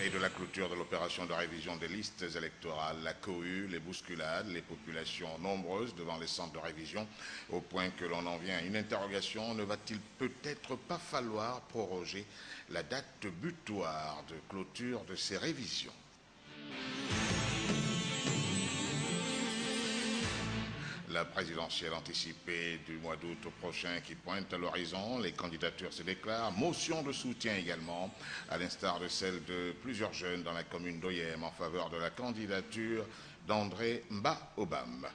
Et de la clôture de l'opération de révision des listes électorales, la cohue, les bousculades, les populations nombreuses devant les centres de révision, au point que l'on en vient à une interrogation, ne va-t-il peut-être pas falloir proroger la date butoir de clôture de ces révisions? La présidentielle anticipée du mois d'août prochain qui pointe à l'horizon, les candidatures se déclarent, motion de soutien également, à l'instar de celle de plusieurs jeunes dans la commune d'Oyem en faveur de la candidature d'André Mba-Obam.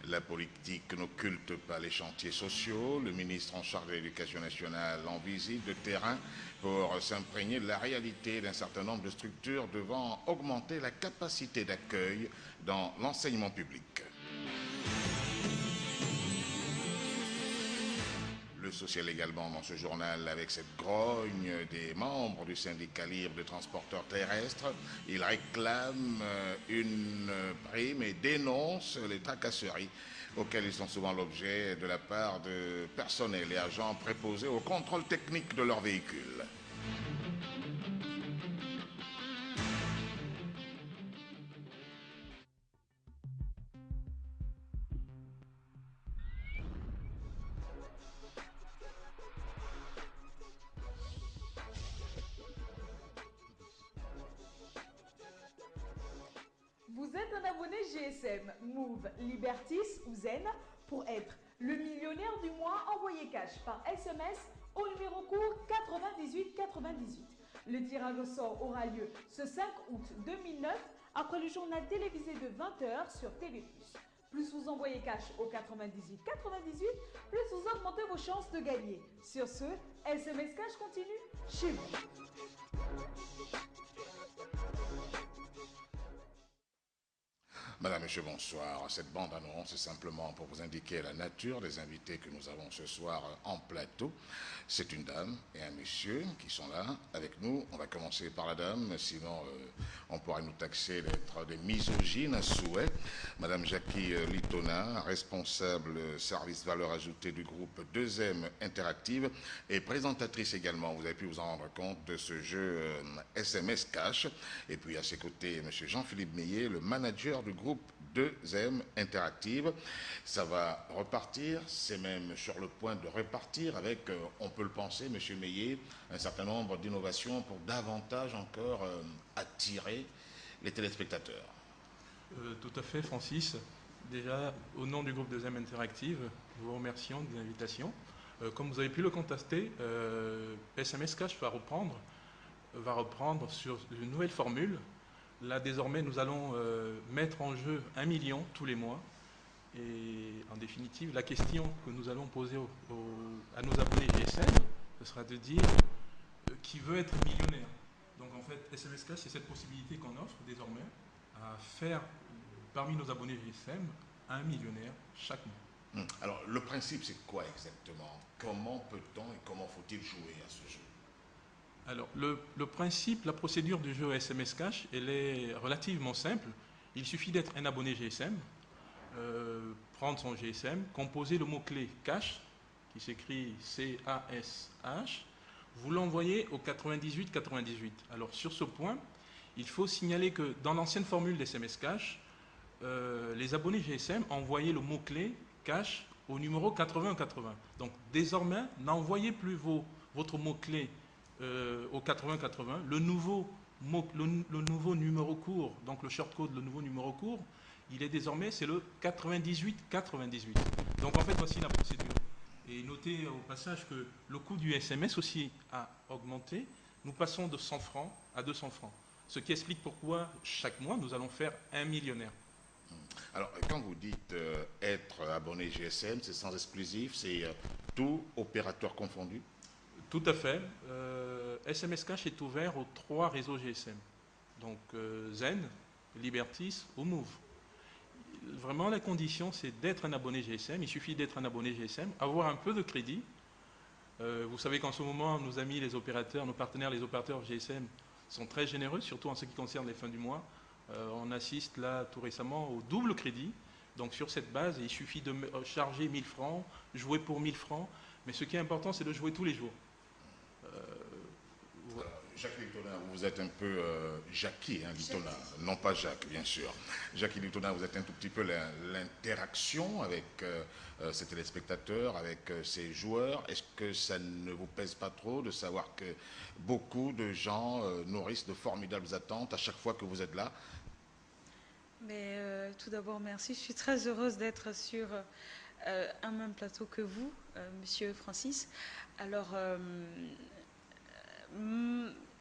La politique n'occulte pas les chantiers sociaux. Le ministre en charge de l'Éducation nationale en visite de terrain pour s'imprégner de la réalité d'un certain nombre de structures devant augmenter la capacité d'accueil dans l'enseignement public. Le social également dans ce journal avec cette grogne des membres du syndicat libre de transporteurs terrestres. Ils réclament une prime et dénoncent les tracasseries auxquelles ils sont souvent l'objet de la part de personnels et agents préposés au contrôle technique de leurs véhicules. Vous êtes un abonné GSM, Move, Libertis ou Zen. Pour être le millionnaire du mois, envoyez cash par SMS au numéro court 9898. Le tirage au sort aura lieu ce 5 août 2009 après le journal télévisé de 20h sur TV+. Plus vous envoyez cash au 9898, plus vous augmentez vos chances de gagner. Sur ce, SMS Cash continue chez vous. Madame, Monsieur, bonsoir. Cette bande-annonce est simplement pour vous indiquer la nature des invités que nous avons ce soir en plateau. C'est une dame et un monsieur qui sont là avec nous. On va commencer par la dame, sinon on pourrait nous taxer d'être des misogynes à souhait. Madame Jackie Litona, responsable service valeur ajoutée du groupe 2M Interactive et présentatrice également. Vous avez pu vous en rendre compte de ce jeu SMS Cash. Et puis à ses côtés, monsieur Jean-Philippe Meillet, le manager du groupe 2M Interactive. Ça va repartir, c'est même sur le point de repartir avec, on peut le penser, monsieur Meillet, un certain nombre d'innovations pour davantage encore attirer les téléspectateurs. Tout à fait, Francis. Déjà, au nom du groupe 2M Interactive, nous vous remercions de l'invitation. Comme vous avez pu le constater, SMS Cash va reprendre sur une nouvelle formule. Là, désormais, nous allons mettre en jeu 1 million tous les mois. Et en définitive, la question que nous allons poser à nos abonnés GSM, ce sera de dire qui veut être millionnaire. Donc en fait, SMS Cash, c'est cette possibilité qu'on offre désormais à faire parmi nos abonnés GSM un millionnaire chaque mois. Alors, le principe, c'est quoi exactement? Comment peut-on et comment faut-il jouer à ce jeu? Alors, le principe, la procédure du jeu SMS Cash, elle est relativement simple. Il suffit d'être un abonné GSM, prendre son GSM, composer le mot-clé Cash, qui s'écrit C-A-S-H, vous l'envoyez au 9898. Alors, sur ce point, il faut signaler que dans l'ancienne formule d'SMS Cash, les abonnés GSM envoyaient le mot-clé Cash au numéro 8080. Donc, désormais, n'envoyez plus votre mot-clé au 8080, le nouveau numéro court, donc le shortcode, le nouveau numéro court, il est désormais, c'est le 9898. Donc en fait, voici la procédure. Et notez au passage que le coût du SMS aussi a augmenté. Nous passons de 100 francs à 200 francs. Ce qui explique pourquoi chaque mois, nous allons faire un millionnaire. Alors, quand vous dites être abonné GSM, c'est sans exclusif, c'est tout opérateur confondu? Tout à fait. SMS Cash est ouvert aux 3 réseaux GSM. Donc Zen, Libertis ou Move. Vraiment, la condition, c'est d'être un abonné GSM. Il suffit d'être un abonné GSM, avoir un peu de crédit. Vous savez qu'en ce moment, nos amis, les opérateurs, nos partenaires, les opérateurs GSM sont très généreux, surtout en ce qui concerne les fins du mois. On assiste là, tout récemment, au double crédit. Donc sur cette base, il suffit de charger 1000 francs, jouer pour 1000 francs. Mais ce qui est important, c'est de jouer tous les jours. Jacques Littonin, vous êtes un peu Jackie, hein, Littonin, non pas Jacques, bien sûr. Jackie Littonin, vous êtes un tout petit peu l'interaction avec ces téléspectateurs, avec ces joueurs. Est-ce que ça ne vous pèse pas trop de savoir que beaucoup de gens nourrissent de formidables attentes à chaque fois que vous êtes là? Mais tout d'abord, merci. Je suis très heureuse d'être sur un même plateau que vous, Monsieur Francis. Alors,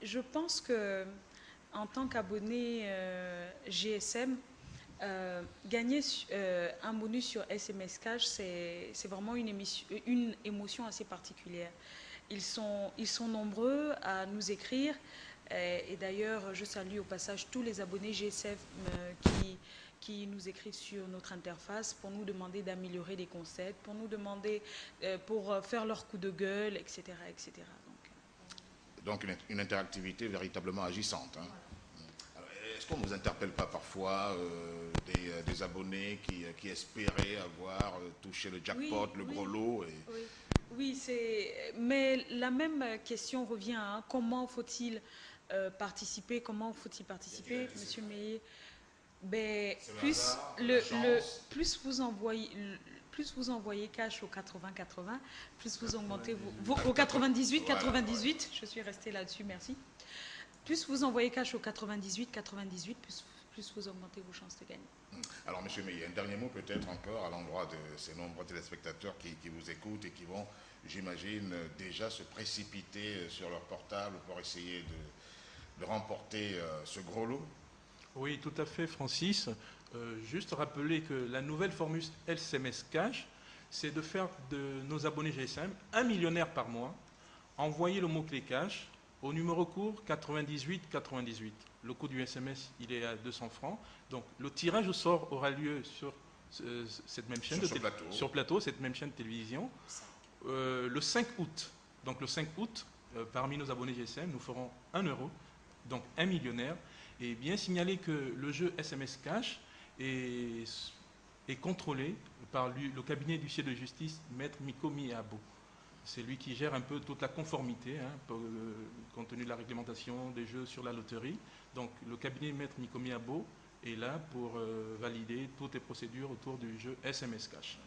je pense que en tant qu'abonné GSM, gagner un bonus sur SMS Cash, c'est vraiment une émotion assez particulière. Ils sont nombreux à nous écrire. Et d'ailleurs, je salue au passage tous les abonnés GSM qui nous écrivent sur notre interface pour nous demander d'améliorer les concepts, pour nous demander, pour faire leur coup de gueule, etc. etc. Donc une interactivité véritablement agissante. Hein. Est-ce qu'on ne vous interpelle pas parfois des abonnés qui espéraient avoir touché le jackpot, le gros lot Oui, mais la même question revient. Hein. Comment faut-il participer? Comment faut-il participer, Monsieur Meillet? Ben, plus vous envoyez cash au 80-80, plus vous augmentez au 98-98, je suis restée là-dessus, merci. Plus vous envoyez cash au 98-98, plus vous augmentez vos chances de gagner. Alors, M. Meillet, un dernier mot peut-être encore à l'endroit de ces nombreux téléspectateurs qui vous écoutent et qui vont, j'imagine, déjà se précipiter sur leur portable pour essayer de remporter ce gros lot. Oui, tout à fait, Francis. Juste rappeler que la nouvelle formule SMS Cash, c'est de faire de nos abonnés GSM 1 millionnaire par mois, envoyer le mot-clé cash au numéro court 98-98. Le coût du SMS, il est à 200 francs. Donc, le tirage au sort aura lieu sur cette même chaîne sur plateau, cette même chaîne de télévision, le 5 août. Donc, le 5 août, parmi nos abonnés GSM, nous ferons 1 euro, donc 1 millionnaire. Et bien signaler que le jeu SMS Cash est contrôlé par le cabinet d'huissier de justice, Maître Mikomi Abo. C'est lui qui gère un peu toute la conformité, hein, compte tenu de la réglementation des jeux sur la loterie. Donc le cabinet Maître Mikomi Abo est là pour valider toutes les procédures autour du jeu SMS Cash.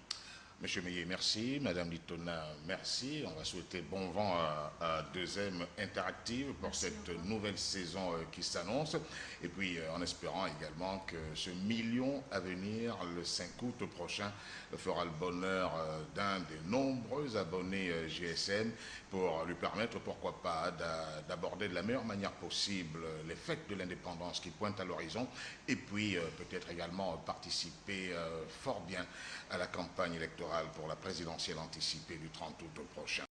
Monsieur Meillet, merci. Madame Littonin, merci. On va souhaiter bon vent à 2M Interactive pour cette nouvelle saison qui s'annonce. Et puis, en espérant également que ce million à venir, le 5 août prochain, fera le bonheur d'un des nombreux abonnés GSM pour lui permettre, pourquoi pas, d'aborder de la meilleure manière possible les fêtes de l'indépendance qui pointent à l'horizon. Et puis, peut-être également participer fort bien à la campagne électorale pour la présidentielle anticipée du 30 août prochain.